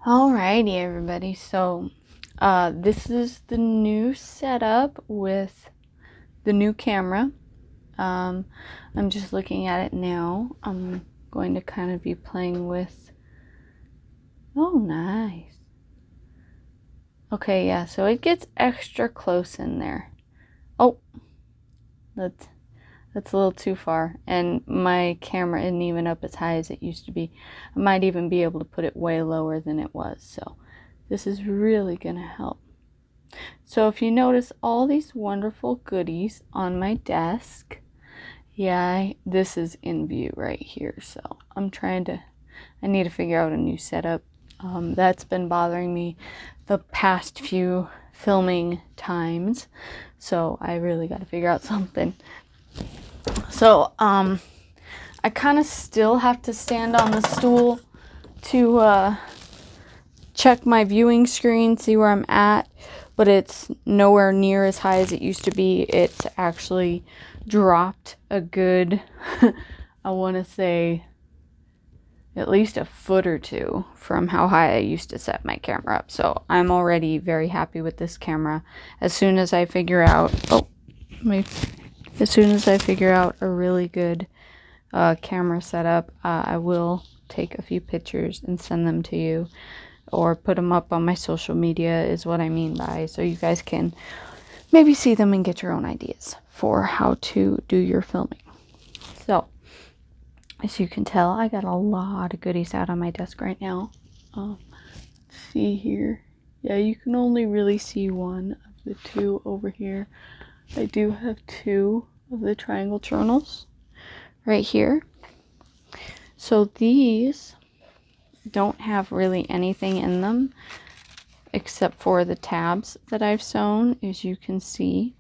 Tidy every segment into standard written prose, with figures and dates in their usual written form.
Alrighty, everybody. So, this is the new setup with the new camera. I'm just looking at it now. I'm going to kind of be playing with. Oh, nice. Okay, yeah. So it gets extra close in there. Oh, that's a little too far, and my camera isn't even up as high as it used to be. I might even be able to put it way lower than it was, so this is really gonna help. So if you notice all these wonderful goodies on my desk, yeah, this is in view right here, so I need to figure out a new setup. That's been bothering me the past few filming times, so I really got to figure out something. So, I kind of still have to stand on the stool to check my viewing screen, see where I'm at, but it's nowhere near as high as it used to be. It's actually dropped a good, I want to say, at least a foot or two from how high I used to set my camera up. So I'm already very happy with this camera. As soon as I figure out, as soon as I figure out a really good camera setup, I will take a few pictures and send them to you, or put them up on my social media is what I mean by, so you guys can maybe see them and get your own ideas for how to do your filming. So, as you can tell, I got a lot of goodies out on my desk right now. See here. Yeah, you can only really see one of the two over here. I do have two of the triangle journals right here. So these don't have really anything in them except for the tabs that I've sewn, as you can see.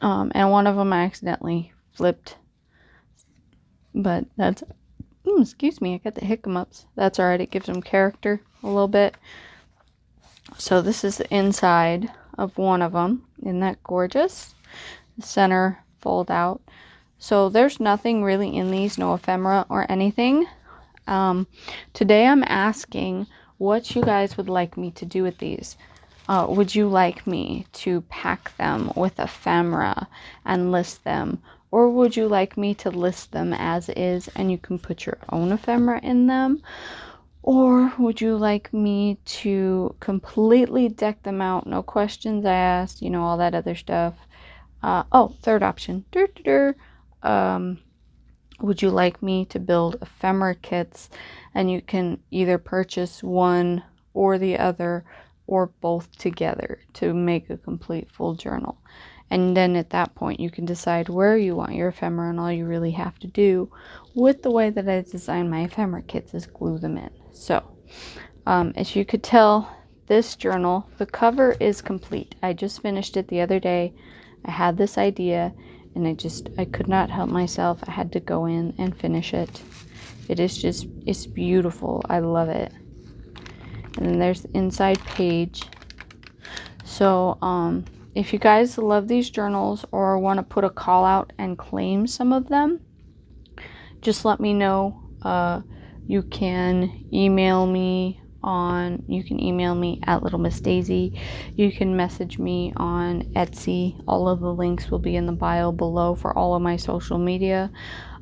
And one of them I accidentally flipped, but that's, excuse me, I got the hiccups. That's alright, it gives them character a little bit. So this is the inside of one of them. Isn't that gorgeous? The center fold out. So there's nothing really in these, no ephemera or anything. Today I'm asking what you guys would like me to do with these. Would you like me to pack them with ephemera and list them? Or would you like me to list them as is and you can put your own ephemera in them? Or would you like me to completely deck them out, no questions asked, you know, all that other stuff? Third option. Would you like me to build ephemera kits, and you can either purchase one or the other or both together to make a complete full journal? And then at that point you can decide where you want your ephemera, and all you really have to do with the way that I design my ephemera kits is glue them in. So as you could tell, this journal, the cover is complete. I just finished it the other day. I had this idea and I could not help myself. I had to go in and finish it. It's beautiful. I love it. And then there's the inside page. So if you guys love these journals or want to put a call out and claim some of them, just let me know. You can email me at lilmissdasie. You can message me on Etsy. All of the links will be in the bio below for all of my social media.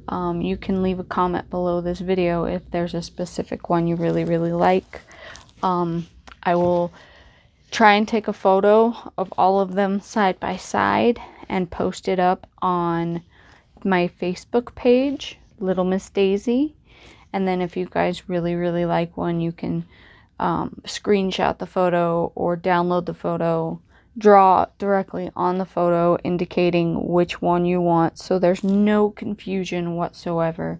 You can leave a comment below this video if there's a specific one you really, really like. I will try and take a photo of all of them side by side and post it up on my Facebook page, Little Miss Daisy. And then if you guys really, really like one, you can screenshot the photo or download the photo, draw directly on the photo indicating which one you want, so there's no confusion whatsoever,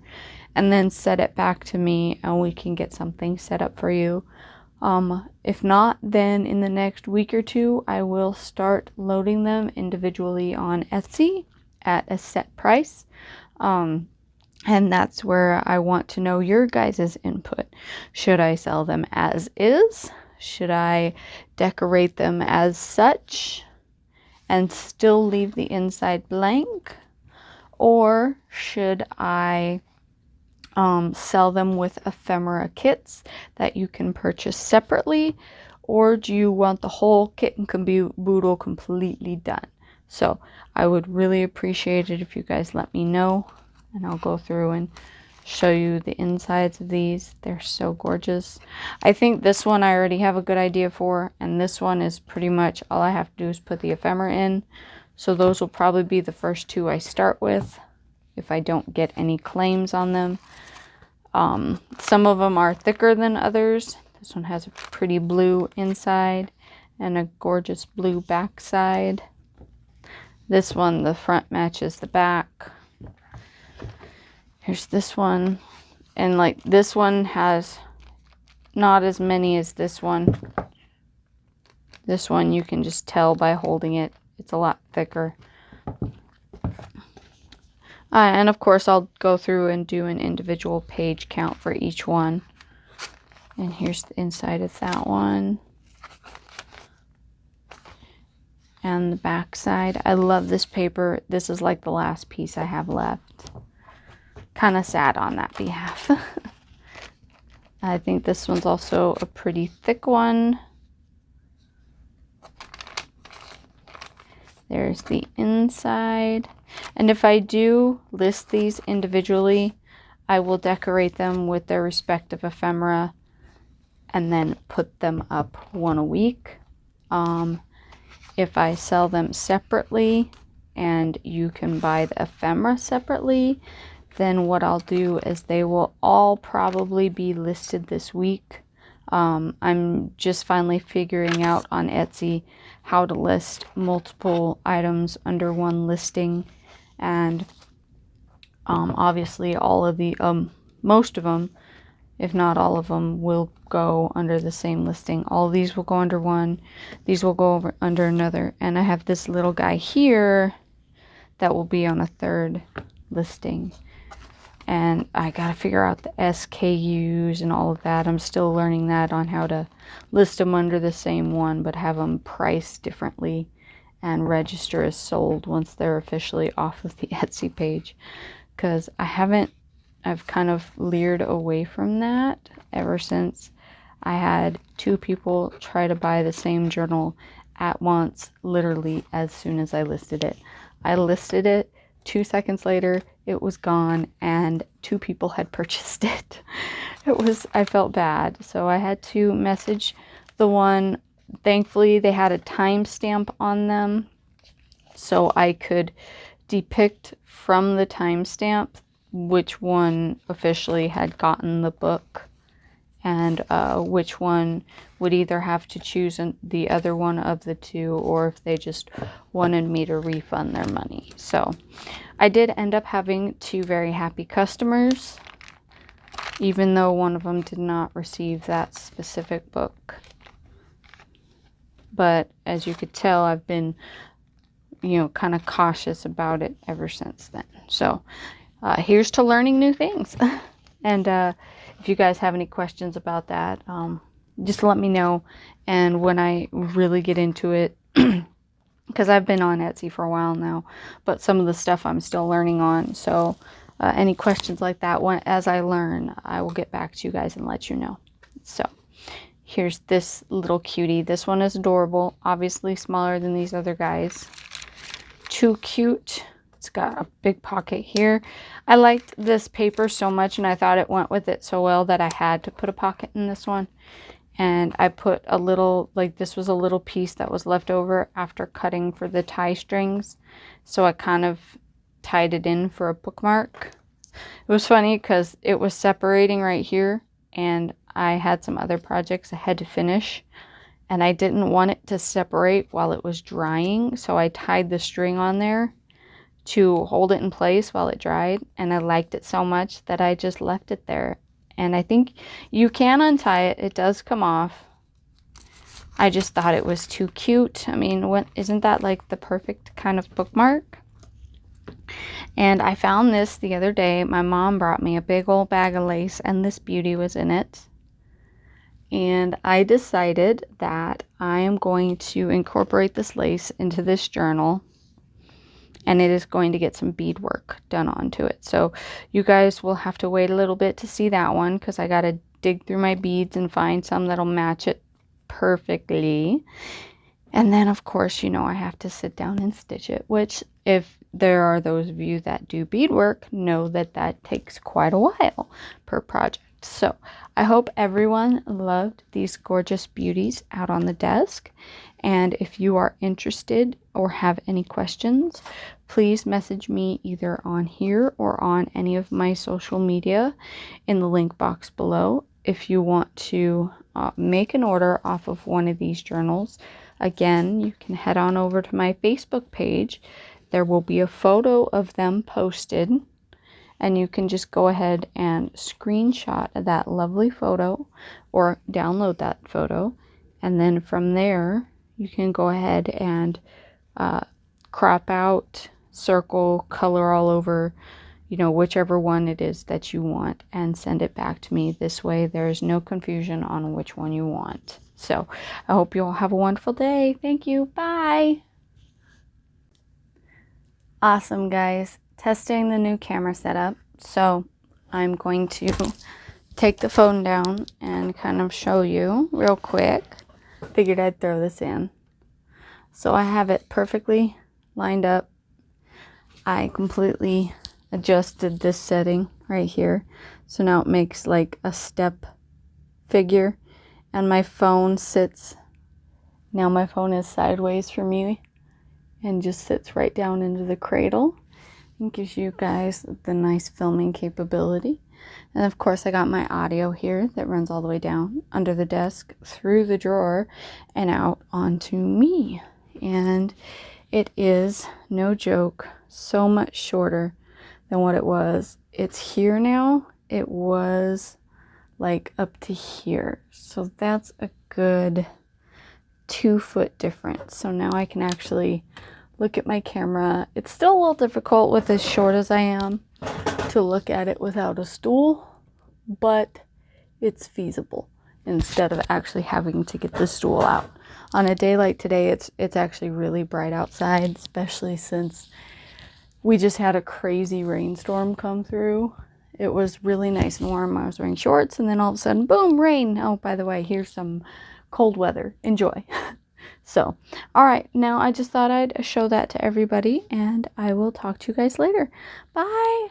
and then set it back to me and we can get something set up for you. If not, then in the next week or two I will start loading them individually on Etsy at a set price. And that's where I want to know your guys' input. Should I sell them as is? Should I decorate them as such? and still leave the inside blank? Or should I sell them with ephemera kits that you can purchase separately? Or do you want the whole kit and caboodle completely done? So I would really appreciate it if you guys let me know, and I'll go through and show you the insides of these. They're so gorgeous. I think this one I already have a good idea for, and this one is pretty much all I have to do is put the ephemera in. So those will probably be the first two I start with if I don't get any claims on them. Some of them are thicker than others. This one has a pretty blue inside and a gorgeous blue back side. This one, the front matches the back. Here's this one. And like this one has not as many as this one. This one you can just tell by holding it. It's a lot thicker. And of course I'll go through and do an individual page count for each one. And here's the inside of that one. And the back side. I love this paper. This is like the last piece I have left. Kind of sad on that behalf. I think this one's also a pretty thick one. There's the inside. And if I do list these individually, I will decorate them with their respective ephemera and then put them up one a week. If I sell them separately and you can buy the ephemera separately, then what I'll do is they will all probably be listed this week. I'm just finally figuring out on Etsy how to list multiple items under one listing. And obviously all of the most of them, if not all of them, will go under the same listing. All of these will go under one, these will go under another, and I have this little guy here that will be on a third listing. And I gotta figure out the SKUs and all of that. I'm still learning that on how to list them under the same one but have them priced differently and register as sold once they're officially off of the Etsy page, because I've kind of leered away from that ever since I had two people try to buy the same journal at once, literally as soon as I listed it. I listed it, 2 seconds later it was gone and two people had purchased it. I felt bad, so I had to message the one. Thankfully, they had a timestamp on them, so I could depict from the timestamp which one officially had gotten the book and which one would either have to choose the other one of the two, or if they just wanted me to refund their money. So I did end up having two very happy customers, even though one of them did not receive that specific book. But as you could tell, I've been, kind of cautious about it ever since then. So here's to learning new things. And if you guys have any questions about that, just let me know. And when I really get into it, because I've been on Etsy for a while now, but some of the stuff I'm still learning on. So any questions like that, as I learn, I will get back to you guys and let you know. So here's this little cutie. This one is adorable. Obviously smaller than these other guys. Too cute. It's got a big pocket here. I liked this paper so much, and I thought it went with it so well that I had to put a pocket in this one. And I put a little, this was a little piece that was left over after cutting for the tie strings. So I kind of tied it in for a bookmark. It was funny because it was separating right here, and I had some other projects I had to finish, and I didn't want it to separate while it was drying, so I tied the string on there to hold it in place while it dried, and I liked it so much that I just left it there. And I think you can untie it. It does come off. I just thought it was too cute. I mean, isn't that like the perfect kind of bookmark? And I found this the other day. My mom brought me a big old bag of lace, and this beauty was in it. and I decided that I am going to incorporate this lace into this journal, and it is going to get some beadwork done onto it. So you guys will have to wait a little bit to see that one, because I got to dig through my beads and find some that'll match it perfectly. And then, of course, you know, I have to sit down and stitch it, which, if there are those of you that do beadwork, know that that takes quite a while per project. So I hope everyone loved these gorgeous beauties out on the desk. And if you are interested or have any questions, please message me either on here or on any of my social media in the link box below. If you want to make an order off of one of these journals, again, you can head on over to my Facebook page. There will be a photo of them posted, and you can just go ahead and screenshot that lovely photo or download that photo. And then from there, you can go ahead and crop out, circle, color all over, you know, whichever one it is that you want, and send it back to me. This way there is no confusion on which one you want. So I hope you all have a wonderful day. Thank you. Bye. Awesome, guys. Testing the new camera setup. So I'm going to take the phone down and kind of show you real quick. Figured I'd throw this in. So I have it perfectly lined up. I completely adjusted this setting right here. So now it makes like a step figure. And my phone sits, now my phone is sideways for me and just sits right down into the cradle and gives you guys the nice filming capability. And of course I got my audio here that runs all the way down under the desk, through the drawer, and out onto me. And it is, no joke, so much shorter than what it was. It's here now. It was like up to here. So that's a good 2 foot difference. So now I can actually look at my camera. It's still a little difficult with as short as I am to look at it without a stool, but it's feasible instead of actually having to get the stool out. On a day like today, it's actually really bright outside, especially since we just had a crazy rainstorm come through. It was really nice and warm. I was wearing shorts, and then all of a sudden, boom, rain. Oh, by the way, here's some cold weather. Enjoy. So, all right. Now I just thought I'd show that to everybody, and I will talk to you guys later. Bye.